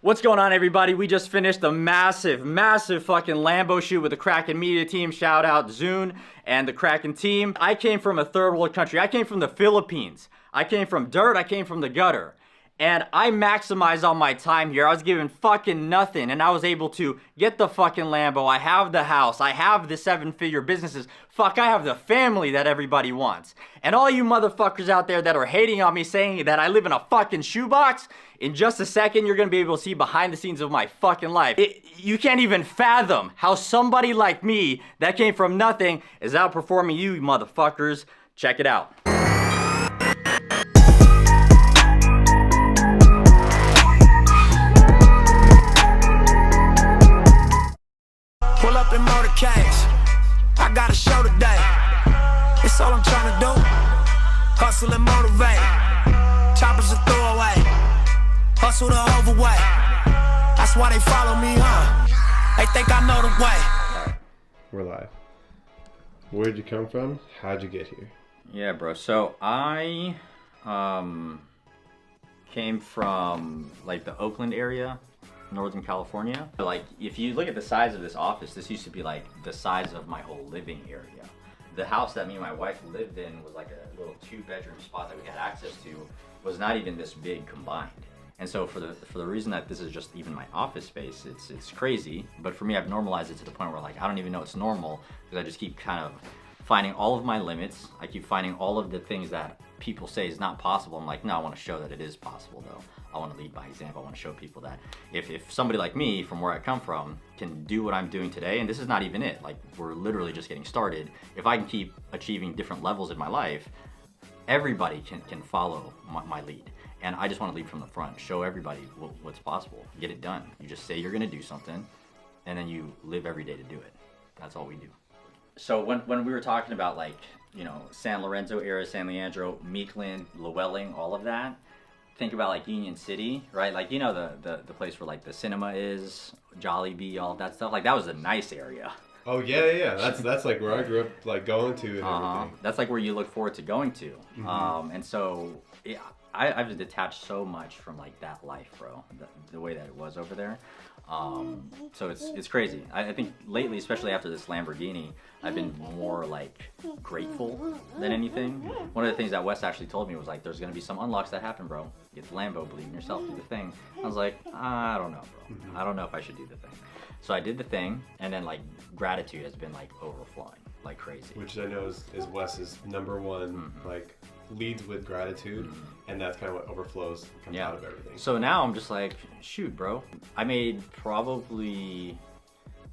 What's going on, everybody? We just finished a massive fucking Lambo shoot with the Kraken Media team. Shout out Zune and the Kraken team. I came from a third world country. I came from the Philippines. I came from dirt. I came from the gutter. And I maximized all my time here. I was given fucking nothing, and I was able to get the fucking Lambo. I have the house. I have the 7-figure businesses. Fuck, I have the family that everybody wants. And all you motherfuckers out there that are hating on me, saying that I live in a fucking shoebox, in just a second, you're gonna be able to see behind the scenes of my fucking life. You can't even fathom how somebody like me that came from nothing is outperforming you motherfuckers. Check it out. Pull up in motorcades, I got a show today. It's all I'm trying to do. Hustle and motivate. Choppers a throwaway. Hustle the overweight. That's why they follow me, huh? They think I know the way. We're live. Where'd you come from? How'd you get here? Yeah, bro. So I came from like the Oakland area, Northern California. Like, if you look at the size of this office, this used to be like the size of my whole living area. The house that me and my wife lived in was like a little 2-bedroom spot that we had access to, was not even this big combined. And so for the reason that this is just even my office space, it's crazy. But for me, I've normalized it to the point where like I don't even know it's normal, because I just keep kind of finding all of my limits. I keep finding all of the things that people say is not possible. I'm like, no, I want to show that it is possible though. I want to lead by example. I want to show people that if somebody like me, from where I come from, can do what I'm doing today, and this is not even it, like we're literally just getting started. If I can keep achieving different levels in my life, everybody can follow my lead. And I just want to lead from the front, show everybody what's possible, get it done. You just say you're going to do something, and then you live every day to do it. That's all we do. So when we were talking about, like, you know, San Lorenzo area, San Leandro, Meekland, Llewellyn, all of that, think about like Union City, right? Like, you know, the place where like the cinema is, Jollibee, all of that stuff. Like, that was a nice area. Oh yeah. That's like where I grew up, like going to and everything. That's like where you look forward to going to. Mm-hmm. And so yeah, I've just detached so much from like that life, bro. The way that it was over there. So it's crazy. I think lately, especially after this Lamborghini, I've been more like grateful than anything. One of the things that Wes actually told me was like, there's gonna be some unlocks that happen, bro. Get the Lambo, believe in yourself, do the thing. I was like, I don't know, bro. I don't know if I should do the thing. So I did the thing, and then like gratitude has been like overflowing like crazy. Which I know is Wes's number one, like leads with gratitude, and that's kind of what overflows, comes out of everything. So now I'm just like, shoot, bro. I made probably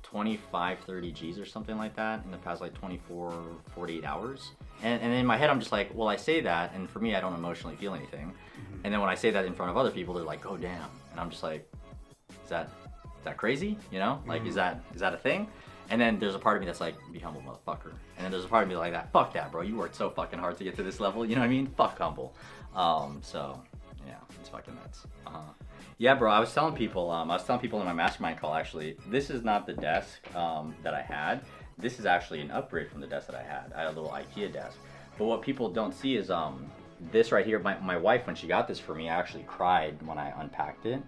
25, 30 G's or something like that in the past like 24, 48 hours. And in my head, I'm just like, well, I say that, and for me, I don't emotionally feel anything. And then when I say that in front of other people, they're like, oh, damn. And I'm just like, is that crazy? You know, like, is that a thing? And then there's a part of me that's like, be humble, motherfucker. And then there's a part of me like that, fuck that, bro. You worked so fucking hard to get to this level. You know what I mean? Fuck humble. So yeah, it's fucking nuts. Yeah, bro. I was telling people in my mastermind call, actually, this is not the desk that I had. This is actually an upgrade from the desk that I had. I had a little IKEA desk. But what people don't see is this right here. My wife, when she got this for me, actually cried when I unpacked it,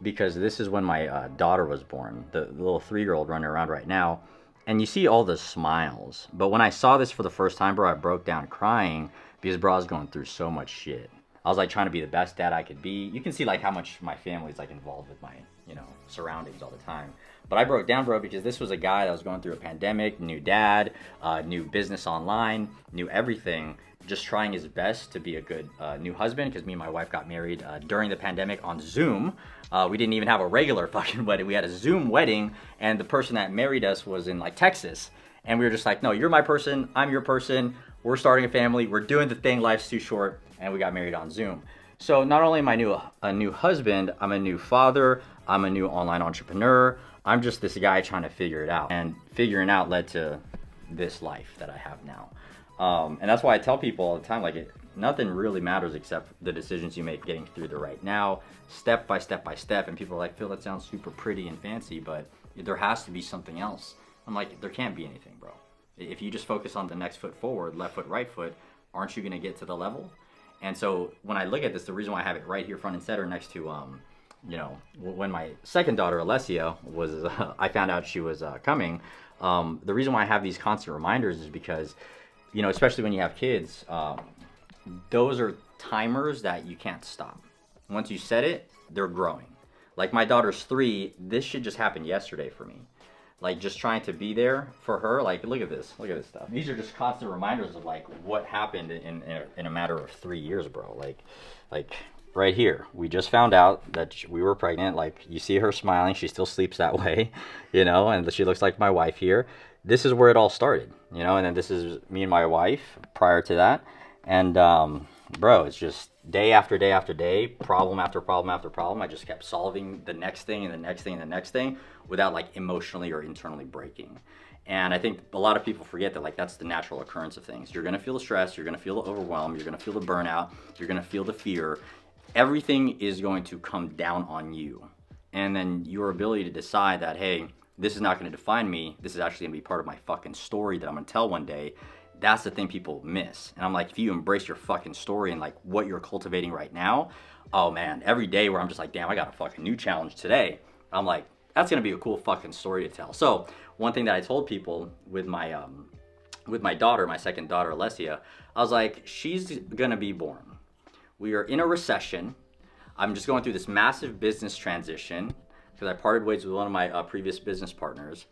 because this is when my daughter was born, the little 3-year-old running around right now. And you see all the smiles. But when I saw this for the first time, bro, I broke down crying, because bro, I was going through so much shit. I was like trying to be the best dad I could be. You can see like how much my family's like involved with my, you know, surroundings all the time. But I broke down, bro, because this was a guy that was going through a pandemic, new dad, new business online, new everything, just trying his best to be a good new husband, because me and my wife got married during the pandemic on Zoom. We didn't even have a regular fucking wedding. We had a Zoom wedding, and the person that married us was in like Texas. And we were just like, no, you're my person, I'm your person, we're starting a family, we're doing the thing, life's too short, and we got married on Zoom. So not only am I a new husband, I'm a new father, I'm a new online entrepreneur, I'm just this guy trying to figure it out. And figuring out led to this life that I have now. And that's why I tell people all the time, like, nothing really matters except the decisions you make getting through the right now, step by step by step. And people are like, Phil, that sounds super pretty and fancy, but there has to be something else. I'm like, there can't be anything, bro. If you just focus on the next foot forward, left foot, right foot, aren't you gonna get to the level? And so when I look at this, the reason why I have it right here front and center next to when my second daughter, Alessia, was, I found out she was coming. The reason why I have these constant reminders is because, especially when you have kids, those are timers that you can't stop. Once you set it, they're growing. Like my daughter's 3, this shit just happened yesterday for me. Like just trying to be there for her. Like look at this stuff. These are just constant reminders of like what happened in a matter of 3 years, bro. Like right here, we just found out that we were pregnant. Like you see her smiling, she still sleeps that way, and she looks like my wife here. This is where it all started, and then this is me and my wife prior to that. And bro, it's just day after day after day, problem after problem after problem. I just kept solving the next thing and the next thing and the next thing without like emotionally or internally breaking. And I think a lot of people forget that like that's the natural occurrence of things. You're gonna feel the stress, you're gonna feel the overwhelm, you're gonna feel the burnout, you're gonna feel the fear. Everything is going to come down on you. And then your ability to decide that, hey, this is not gonna define me, this is actually gonna be part of my fucking story that I'm gonna tell one day. That's the thing people miss. And I'm like, if you embrace your fucking story and like what you're cultivating right now, oh man, every day where I'm just like, damn, I got a fucking new challenge today. I'm like, that's gonna be a cool fucking story to tell. So one thing that I told people with my daughter, my second daughter, Alessia, I was like, she's gonna be born. We are in a recession. I'm just going through this massive business transition because I parted ways with one of my previous business partners.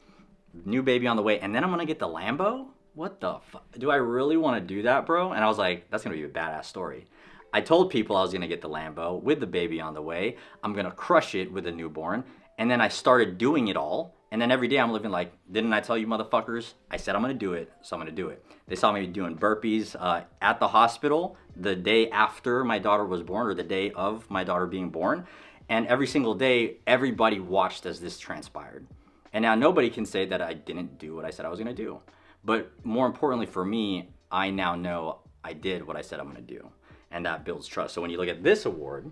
New baby on the way, and then I'm gonna get the Lambo? What the fuck? Do I really want to do that, bro? And I was like, that's going to be a badass story. I told people I was going to get the Lambo with the baby on the way. I'm going to crush it with a newborn. And then I started doing it all. And then every day I'm living like, didn't I tell you motherfuckers? I said I'm going to do it, so I'm going to do it. They saw me doing burpees at the hospital the day after my daughter was born, or the day of my daughter being born. And every single day, everybody watched as this transpired. And now nobody can say that I didn't do what I said I was going to do. But more importantly for me, I now know I did what I said I'm gonna do. And that builds trust. So when you look at this award,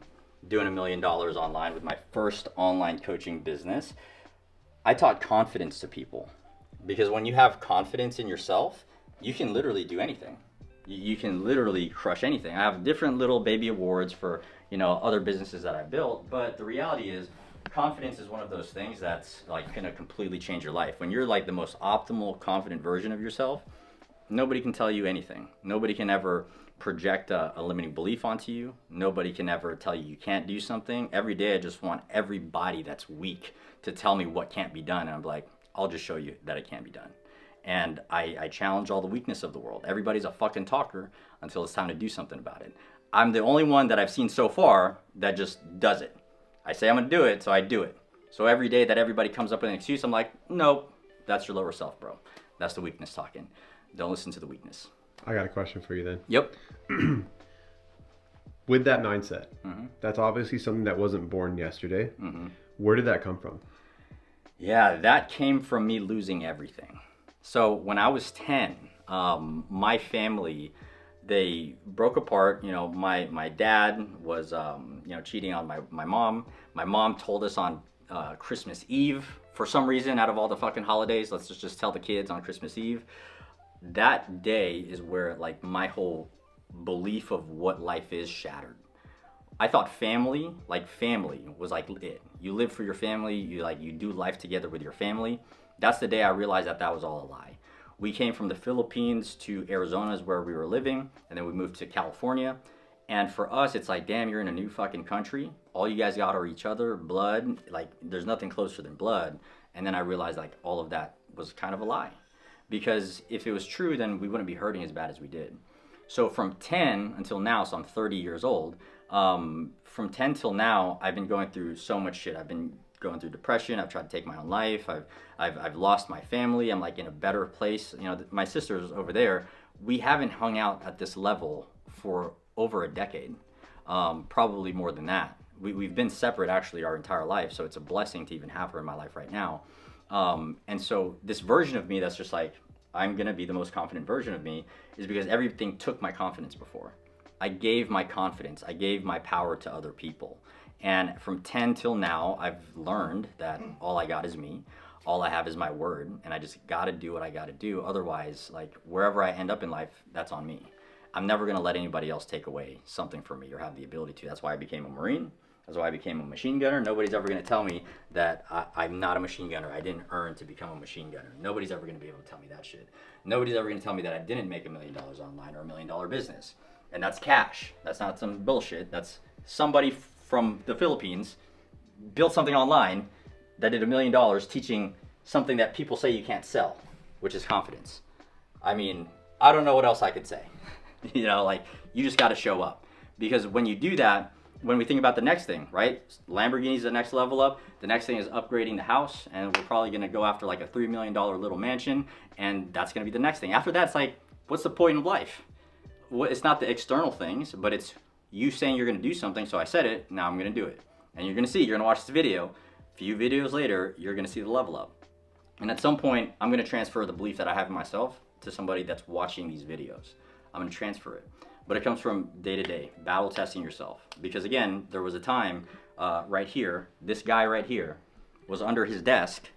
doing $1 million online with my first online coaching business, I taught confidence to people. Because when you have confidence in yourself, you can literally do anything. You can literally crush anything. I have different little baby awards for, other businesses that I built, but the reality is, confidence is one of those things that's like gonna completely change your life. When you're like the most optimal, confident version of yourself, nobody can tell you anything. Nobody can ever project a limiting belief onto you. Nobody can ever tell you can't do something. Every day I just want everybody that's weak to tell me what can't be done. And I'm like, I'll just show you that it can be done. And I challenge all the weakness of the world. Everybody's a fucking talker until it's time to do something about it. I'm the only one that I've seen so far that just does it. I say I'm gonna do it, so I do it. So every day that everybody comes up with an excuse, I'm like, nope, that's your lower self, bro. That's the weakness talking. Don't listen to the weakness. I got a question for you then. Yep. With that mindset, that's obviously something that wasn't born yesterday. Where did that come from? Yeah, that came from me losing everything. So when I was 10, my family, they broke apart. My dad was cheating on my mom. My mom told us on Christmas Eve, for some reason, out of all the fucking holidays, let's just tell the kids on Christmas Eve. That day is where like my whole belief of what life is shattered. I thought family was like it. You live for your family, you do life together with your family. That's the day I realized that was all a lie. We came from the Philippines to Arizona is where we were living, and then we moved to California. And for us, it's like, damn, you're in a new fucking country. All you guys got are each other, blood. Like, there's nothing closer than blood. And then I realized, like, all of that was kind of a lie. Because if it was true, then we wouldn't be hurting as bad as we did. So from 10 until now, so I'm 30 years old, from 10 till now, I've been going through so much shit. I've been going through depression. I've tried to take my own life. I've lost my family. I'm like in a better place. My sister's over there. We haven't hung out at this level for over a decade, probably more than that. We've been separate actually our entire life, so it's a blessing to even have her in my life right now. And so this version of me that's just like, I'm gonna be the most confident version of me is because everything took my confidence before. I gave my confidence, I gave my power to other people. And from 10 till now, I've learned that all I got is me. All I have is my word, and I just gotta do what I gotta do. Otherwise, like wherever I end up in life, that's on me. I'm never gonna let anybody else take away something from me or have the ability to. That's why I became a Marine. That's why I became a machine gunner. Nobody's ever going to tell me that I'm not a machine gunner. I didn't earn to become a machine gunner. Nobody's ever going to be able to tell me that shit. Nobody's ever going to tell me that I didn't make $1 million online or $1 million business. And that's cash. That's not some bullshit. That's somebody from the Philippines built something online that did $1 million teaching something that people say you can't sell, which is confidence. I mean, I don't know what else I could say. You know, like, you just got to show up. Because when you do that, when we think about the next thing, right? Lamborghini's the next level up. The next thing is upgrading the house, and we're probably gonna go after like a $3 million little mansion, and that's gonna be the next thing. After that, it's like, what's the point of life? It's not the external things, but it's you saying you're gonna do something, so I said it, now I'm gonna do it. And you're gonna see, you're gonna watch this video, a few videos later, you're gonna see the level up. And at some point, I'm gonna transfer the belief that I have in myself to somebody that's watching these videos. I'm gonna transfer it. But it comes from day to day, battle testing yourself. Because again, there was a time right here, this guy right here was under his desk,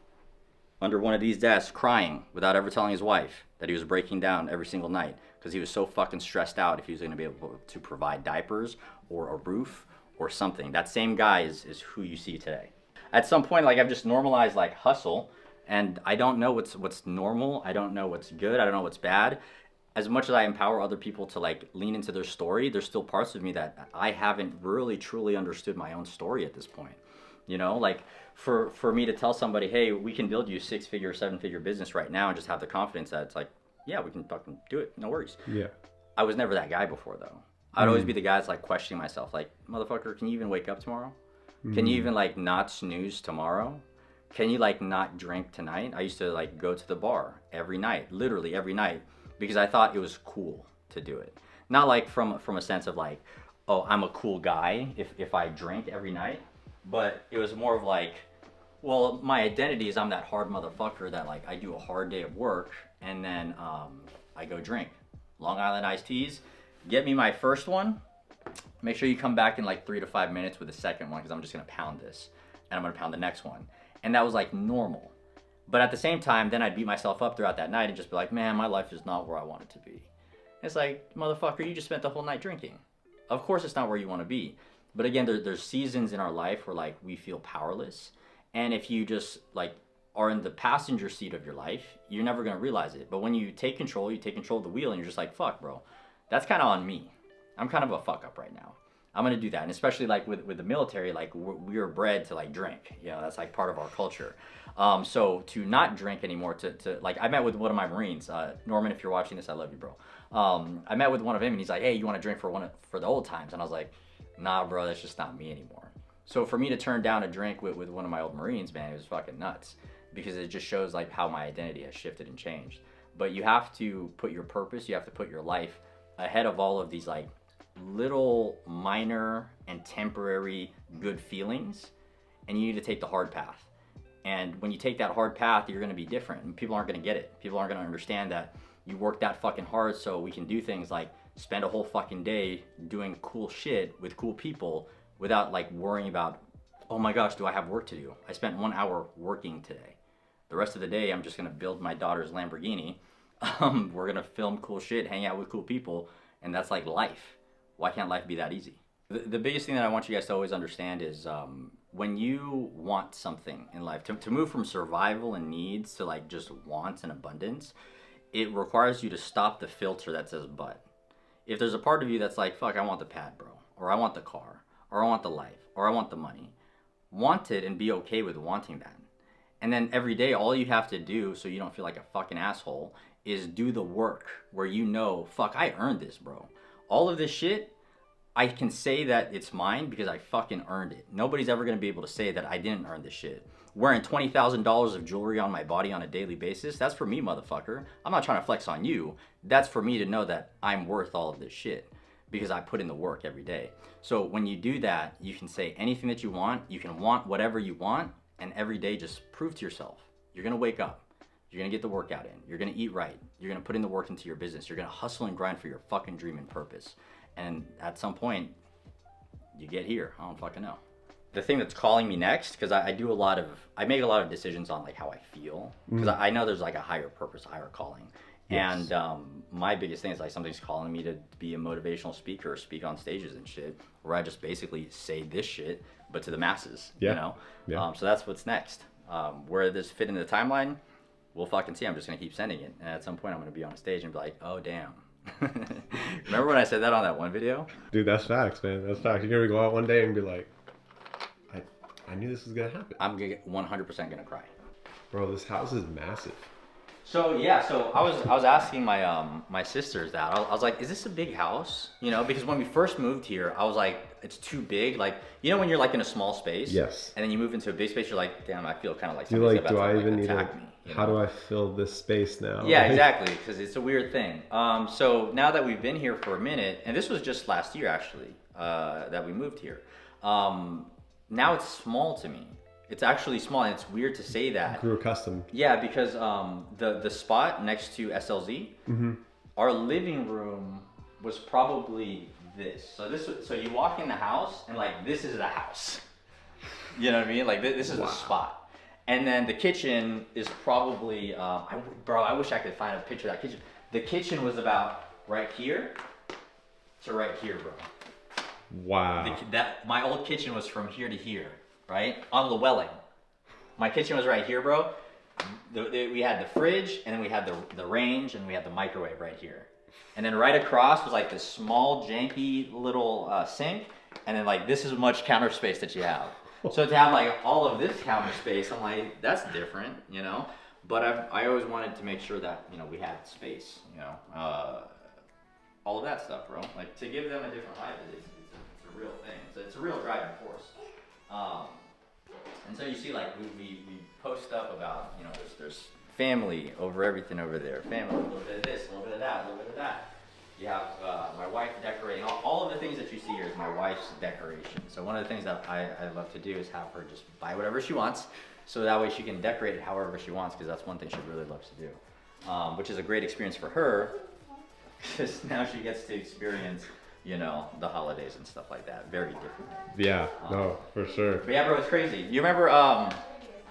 under one of these desks, crying without ever telling his wife that he was breaking down every single night because he was so fucking stressed out if he was gonna be able to provide diapers or a roof or something. That same guy is who you see today. At some point, like, I've just normalized like hustle, and I don't know what's normal. I don't know what's good. I don't know what's bad. As much as I empower other people to like lean into their story, there's still parts of me that I haven't really truly understood my own story at this point. You know, like for me to tell somebody, hey, we can build you a 6-figure, 7-figure business right now, and just have the confidence that it's like, yeah, we can fucking do it, no worries. Yeah. I was never that guy before though. I'd always be the guy that's like questioning myself, like, motherfucker, can you even wake up tomorrow? Can you even like not snooze tomorrow? Can you like not drink tonight? I used to like go to the bar every night, literally every night, because I thought it was cool to do it. Not like from a sense of like, oh, I'm a cool guy if I drink every night, but it was more of like, well, my identity is I'm that hard motherfucker that like I do a hard day of work and then I go drink. Long Island iced teas, get me my first one. Make sure you come back in like 3 to 5 minutes with the second one because I'm just gonna pound this and I'm gonna pound the next one. And that was like normal. But at the same time, then I'd beat myself up throughout that night and just be like, man, my life is not where I want it to be. It's like, motherfucker, you just spent the whole night drinking. Of course it's not where you want to be. But again, there's seasons in our life where like we feel powerless. And if you just like are in the passenger seat of your life, you're never going to realize it. But when you take control, you take control of the wheel and you're just like, fuck, bro, that's kind of on me. I'm kind of a fuck up right now. I'm going to do that. And especially like with the military, like we were bred to like drink, you know, that's like part of our culture. So to not drink anymore, to like, I met with one of my Marines, Norman, if you're watching this, I love you, bro. I met with one of him and he's like, hey, you want to drink for the old times? And I was like, nah, bro, that's just not me anymore. So for me to turn down a drink with one of my old Marines, man, it was fucking nuts because it just shows like how my identity has shifted and changed. But you have to put your purpose, you have to put your life ahead of all of these like little minor and temporary good feelings, and you need to take the hard path. And when you take that hard path, you're going to be different, and people aren't going to get it. People aren't going to understand that you work that fucking hard so we can do things like spend a whole fucking day doing cool shit with cool people without like worrying about, oh my gosh, do I have work to do? I spent 1 hour working today. The rest of the day, I'm just going to build my daughter's Lamborghini. We're going to film cool shit, hang out with cool people, and that's like life. Why can't life be that easy? The biggest thing that I want you guys to always understand is when you want something in life, to move from survival and needs to like just wants and abundance, it requires you to stop the filter that says but. If there's a part of you that's like, fuck, I want the pad, bro, or I want the car, or I want the life, or I want the money, want it and be okay with wanting that. And then every day, all you have to do so you don't feel like a fucking asshole is do the work where you know, fuck, I earned this, bro. All of this shit, I can say that it's mine because I fucking earned it. Nobody's ever going to be able to say that I didn't earn this shit. Wearing $20,000 of jewelry on my body on a daily basis, that's for me, motherfucker. I'm not trying to flex on you. That's for me to know that I'm worth all of this shit because I put in the work every day. So when you do that, you can say anything that you want. You can want whatever you want, and every day just prove to yourself. You're going to wake up. You're going to get the workout in. You're going to eat right. You're going to put in the work into your business. You're going to hustle and grind for your fucking dream and purpose. And at some point, you get here. I don't fucking know. The thing that's calling me next, because I make a lot of decisions on like how I feel. Because I know there's like a higher purpose, a higher calling. Yes. And my biggest thing is like something's calling me to be a motivational speaker or speak on stages and shit, where I just basically say this shit but to the masses. Yeah. You know. Yeah. So that's what's next. Where this fit into the timeline, we'll fucking see. I'm just gonna keep sending it, and at some point I'm gonna be on stage and be like, oh damn. Remember when I said that on that one video? Dude, that's facts, man. That's facts. You're gonna go out one day and be like, I knew this was gonna happen. I'm 100% gonna cry. Bro, this house is massive. So yeah, so I was asking my my sisters that. I was like, is this a big house? You know, because when we first moved here, I was like, it's too big. Like, you know when you're like in a small space? Yes. And then you move into a big space, you're like, damn, I feel kind of like You're somebody's like, about do to I even need attack to, me. You how know? do I fill this space now? Yeah, Like- exactly, because it's a weird thing. So now that we've been here for a minute, and this was just last year actually, that we moved here. Now it's small to me. It's actually small, and it's weird to say that. Grew accustomed. Yeah, because the spot next to SLZ, our living room was probably this. So you walk in the house, and like this is the house. You know what I mean? Like this is the spot. And then the kitchen is probably, bro, I wish I could find a picture of that kitchen. The kitchen was about right here to right here, bro. Wow. My old kitchen was from here to here, right? On Llewellyn. My kitchen was right here, bro. We had the fridge, and then we had the range, and we had the microwave right here. And then right across was like this small, janky little sink, and then like this is much counter space that you have. So to have like all of this counter space, I'm like, that's different, you know? But I always wanted to make sure that, you know, we had space, you know? All of that stuff, bro. Like, to give them a different life, it's a real thing. It's a real driving force. And so you see, like, we post up about, you know, there's family over everything over there. Family, a little bit of this, a little bit of that, a little bit of that. You have my wife decorating. All of the things that you see here is my wife's decoration. So one of the things that I love to do is have her just buy whatever she wants, so that way she can decorate it however she wants, because that's one thing she really loves to do. Which is a great experience for her, because now she gets to experience, you know, the holidays and stuff like that. Very different. Yeah, no, for sure. But yeah, bro, it's crazy. You remember,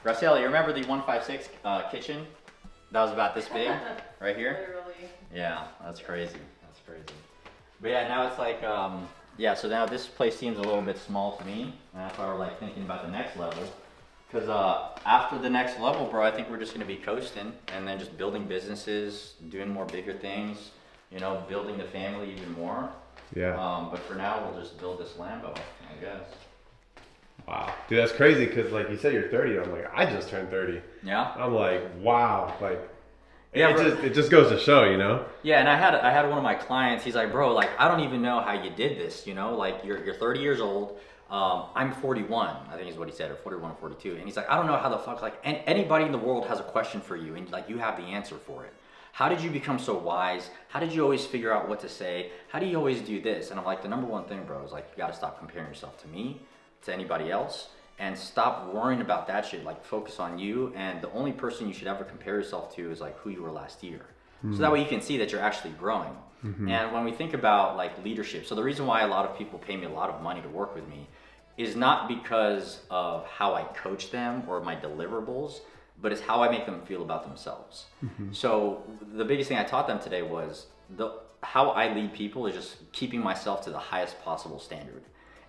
Graciela, you remember the 156 kitchen? That was about this big, right here? Literally. Yeah, that's crazy. That's crazy. But yeah, now it's like, yeah, so now this place seems a little bit small to me. And that's why we're like thinking about the next level. Because after the next level, bro, I think we're just going to be coasting and then just building businesses, doing more bigger things, you know, building the family even more. Yeah. But for now, we'll just build this Lambo, I guess. Wow. Dude, that's crazy, because like you said, you're 30. I'm like, I just turned 30. Yeah? I'm like, wow. Like, Yeah, it just goes to show, you know? Yeah, and I had one of my clients. He's like, bro, like I don't even know how you did this. You know, like you're 30 years old. I'm 41, I think is what he said, or 41 or 42. And he's like, I don't know how the fuck, like anybody in the world has a question for you, and like you have the answer for it. How did you become so wise? How did you always figure out what to say? How do you always do this? And I'm like, the number one thing, bro, is like you got to stop comparing yourself to me, to anybody else, and stop worrying about that shit. Like focus on you, and the only person you should ever compare yourself to is like who you were last year. So that way you can see that you're actually growing. And when we think about like leadership, so the reason why a lot of people pay me a lot of money to work with me is not because of how I coach them or my deliverables, but it's how I make them feel about themselves. So the biggest thing I taught them today was how I lead people is just keeping myself to the highest possible standard.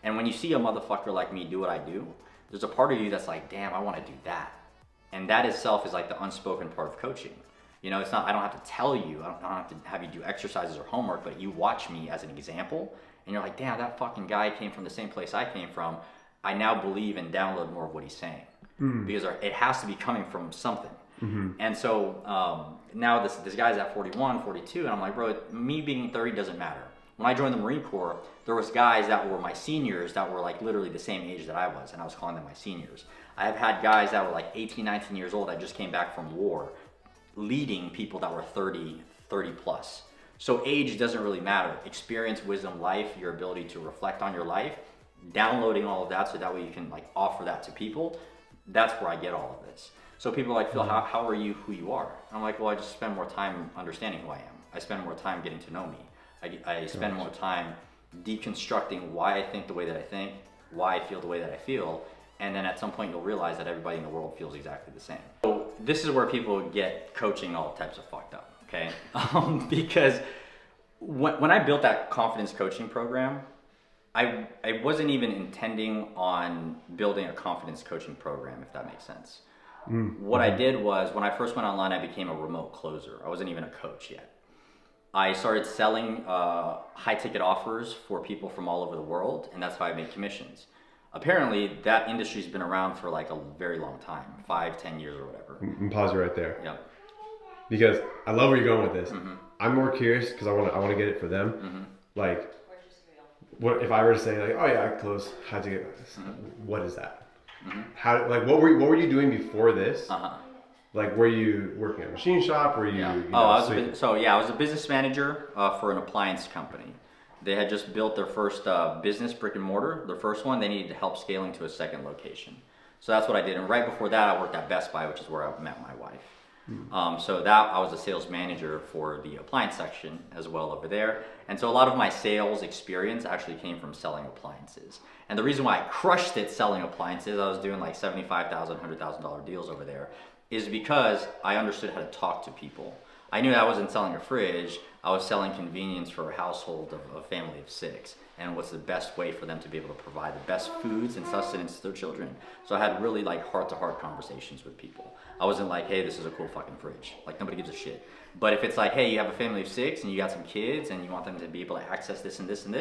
And when you see a motherfucker like me do what I do, there's a part of you that's like, damn, I want to do that. And that itself is like the unspoken part of coaching. You know, it's not, I don't have to tell you, I don't have to have you do exercises or homework, but you watch me as an example and you're like, damn, that fucking guy came from the same place I came from. I now believe and download more of what he's saying because it has to be coming from something. And so now this guy's at 41, 42, and I'm like, bro, me being 30 doesn't matter. When I joined the Marine Corps, there was guys that were my seniors that were like literally the same age that I was, and I was calling them my seniors. I have had guys that were like 18, 19 years old that just came back from war, leading people that were 30 plus. So age doesn't really matter. Experience, wisdom, life, your ability to reflect on your life, downloading all of that so that way you can like offer that to people. That's where I get all of this. So people are like, Phil, how are you who you are? I'm like, well, I just spend more time understanding who I am. I spend more time getting to know me. I spend more time deconstructing why I think the way that I think, why I feel the way that I feel, and then at some point you'll realize that everybody in the world feels exactly the same. So this is where people get coaching all types of fucked up, okay? Because when I built that confidence coaching program, I wasn't even intending on building a confidence coaching program, if that makes sense. What I did was, when I first went online, I became a remote closer. I wasn't even a coach yet. I started selling high ticket offers for people from all over the world, and that's how I made commissions. Apparently, that industry's been around for like a very long time, 5-10 years or whatever. And pause you right there. Yep. Because I love where you're going with this. I'm more curious because I want to get it for them. Like, what if I were to say like, oh yeah, I close high ticket? What is that? How, like, what were you doing before this? Like, were you working at a machine shop? Were you? Yeah. You know, I was a business manager for an appliance company. They had just built their first business, brick and mortar. Their first one. They needed help scaling to a second location. So that's what I did. And right before that, I worked at Best Buy, which is where I met my wife. So that I was a sales manager for the appliance section as well over there. And so a lot of my sales experience actually came from selling appliances. And the reason why I crushed it selling appliances, I was doing like $75,000, $100,000 deals over there, is because I understood how to talk to people. I knew I wasn't selling a fridge, I was selling convenience for a household of a family of 6. And what's the best way for them to be able to provide the best foods and sustenance to their children. So I had really like heart-to-heart conversations with people. I wasn't like, hey, this is a cool fucking fridge. Like, nobody gives a shit. But if it's like, hey, you have a family of 6 and you got some kids and you want them to be able to access this and this and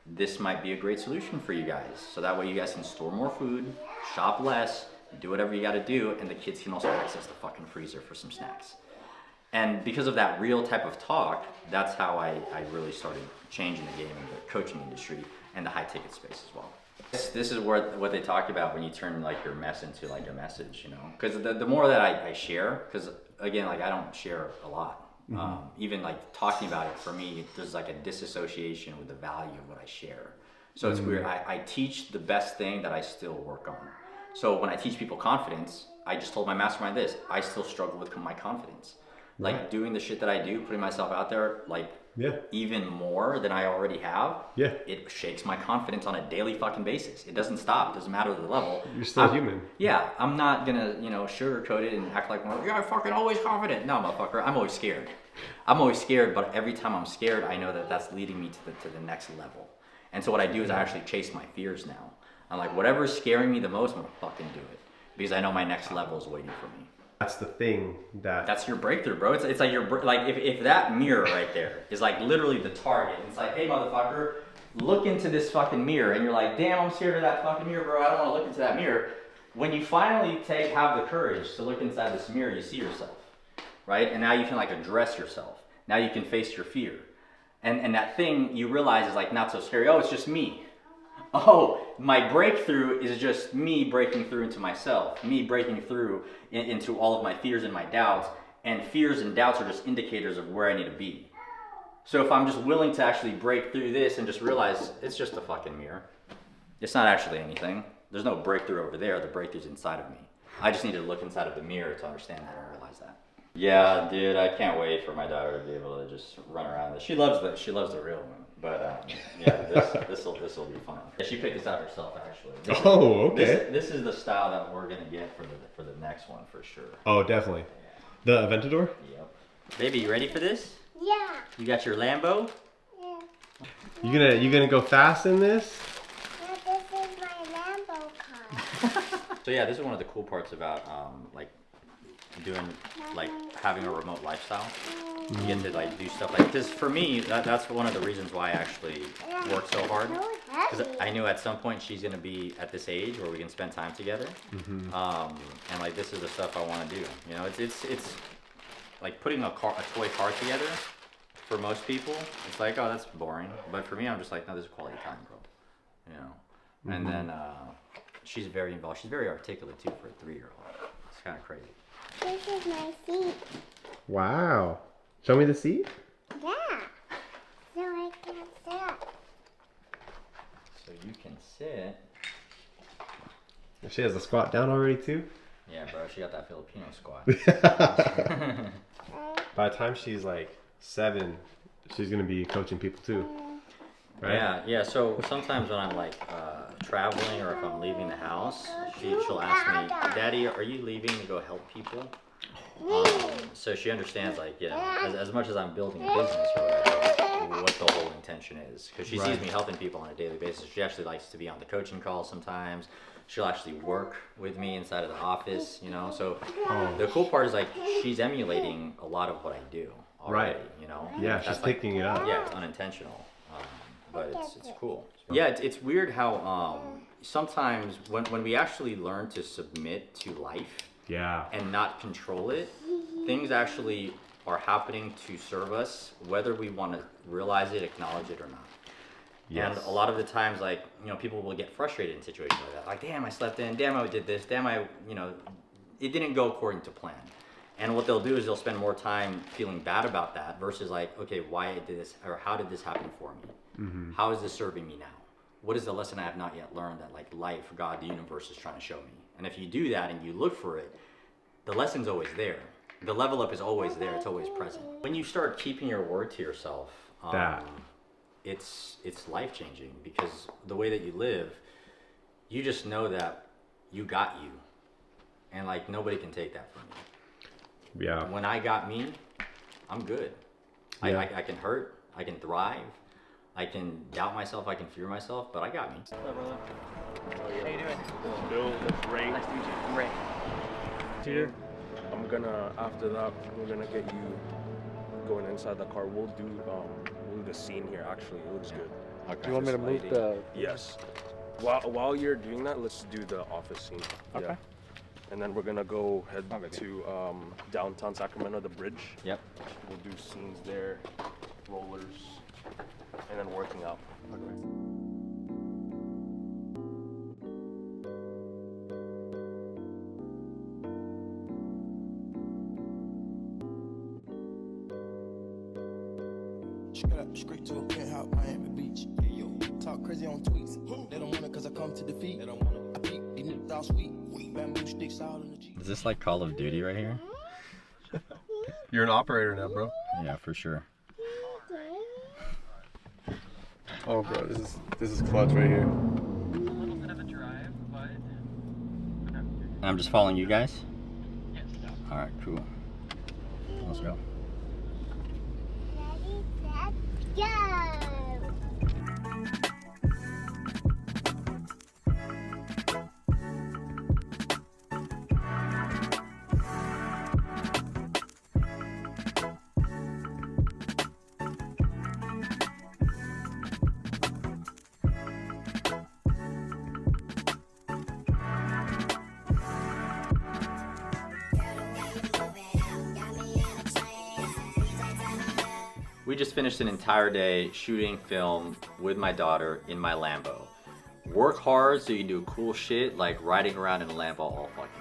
this might be a great solution for you guys. So that way you guys can store more food, shop less, do whatever you gotta do, and the kids can also access the fucking freezer for some snacks. And because of that real type of talk, that's how I really started changing the game in the coaching industry and the high ticket space as well. This is what they talk about when you turn like your mess into like a message, you know? Because the more that I share, because again, like I don't share a lot. Even like talking about it for me, there's like a disassociation with the value of what I share. So it's weird. I teach the best thing that I still work on. So when I teach people confidence, I just told my mastermind this, I still struggle with my confidence. Like doing the shit that I do, putting myself out there, like even more than I already have, it shakes my confidence on a daily fucking basis. It doesn't stop. It doesn't matter the level. You're still human. Yeah, I'm not gonna, sugarcoat it and act like, I'm fucking always confident. No, motherfucker, I'm always scared. I'm always scared, but every time I'm scared, I know that that's leading me to the next level. And so what I do is I actually chase my fears now. I'm like, whatever's scaring me the most, I'm gonna fucking do it. Because I know my next level is waiting for me. That's the thing that's your breakthrough, bro. It's like if that mirror right there is like literally the target. It's like, hey motherfucker, look into this fucking mirror, and you're like, damn, I'm scared of that fucking mirror, bro. I don't want to look into that mirror. When you finally have the courage to look inside this mirror, you see yourself, right? And now you can like address yourself. Now you can face your fear, and that thing you realize is like not so scary. Oh, it's just me. Oh, my breakthrough is just me breaking through into myself, me breaking through into all of my fears and my doubts, and fears and doubts are just indicators of where I need to be. So if I'm just willing to actually break through this and just realize it's just a fucking mirror, it's not actually anything. There's no breakthrough over there, the breakthrough's inside of me. I just need to look inside of the mirror to understand that and realize that. Yeah, dude, I can't wait for my daughter to be able to just run around. She loves the real one. But yeah, this will be fun. She picked this out herself, actually. This is the style that we're gonna get for the next one for sure. Oh, definitely. The Aventador? Yep. Baby, you ready for this? Yeah. You got your Lambo? Yeah. You gonna go fast in this? Yeah, this is my Lambo car. So yeah, this is one of the cool parts about having a remote lifestyle. You get to like do stuff like this. For me, that's one of the reasons why I actually work so hard. Because I knew at some point she's gonna be at this age where we can spend time together. And like this is the stuff I want to do. You know, it's like putting a toy car together. For most people, it's like, oh, that's boring. But for me, I'm just like, no, this is quality time, bro. You know. And then she's very involved. She's very articulate too for a 3-year-old. It's kind of crazy. This is my seat. Wow. Show me the seat? Yeah. So I can sit. So you can sit. She has a squat down already too? Yeah, bro, she got that Filipino squat. By the time she's like 7, she's gonna be coaching people too. Right? Yeah. So sometimes when I'm like traveling or if I'm leaving the house, she'll ask me, Daddy, are you leaving to go help people? So she understands, like, as much as I'm building a business or whatever, what the whole intention is. Because she sees me helping people on a daily basis. She actually likes to be on the coaching call sometimes. She'll actually work with me inside of the office, you know. So the cool part is like she's emulating a lot of what I do already, you know. Yeah, That's she's picking it up. Yeah, it's unintentional, but it's cool. Yeah, it's weird how sometimes when we actually learn to submit to life Yeah. and not control it, things actually are happening to serve us, whether we want to realize it, acknowledge it, or not. Yes. And a lot of the times, like, you know, people will get frustrated in situations like that. Like, damn, I slept in. Damn, I did this. Damn, you know, it didn't go according to plan. And what they'll do is they'll spend more time feeling bad about that versus like, okay, why did this, or how did this happen for me? Mm-hmm. How is this serving me now? What is the lesson I have not yet learned that like life, God, the universe is trying to show me? And if you do that and you look for it, the lesson's always there. The level up is always there. It's always present. When you start keeping your word to yourself, it's life changing, because the way that you live, you just know that you got you, and like nobody can take that from you. Yeah. When I got me, I'm good. Yeah. I can hurt, I can thrive, I can doubt myself, I can fear myself, but I got me. Hello, brother. How you doing? Bill, that's Ray. Nice to meet you. I'm Ray. Here. I'm gonna, after that, we're gonna get you going inside the car. We'll do the scene here. Actually, it looks good. Okay. Do you want me to move Lighting. the? Yes. While you're doing that, let's do the office scene. Okay. Yeah. And then we're gonna go head Okay. to downtown Sacramento, the bridge. Yep. We'll do scenes there, rollers, and then working out. Straight to a penthouse, Miami Beach. Hey, yo, talk crazy on tweets. They don't want it cause I come to defeat. They don't want it. I peep, these niggas all sweet. Bamboo sticks all in the Jeep. Is this like Call of Duty right here? You're an operator now, bro. Yeah, for sure. Oh, bro, this is clutch right here. A little bit of a drive, but. I'm just following you guys? Yes. All right, cool. Let's go. Ready, set, go! We just finished an entire day shooting film with my daughter in my Lambo. Work hard so you can do cool shit like riding around in a Lambo all fucking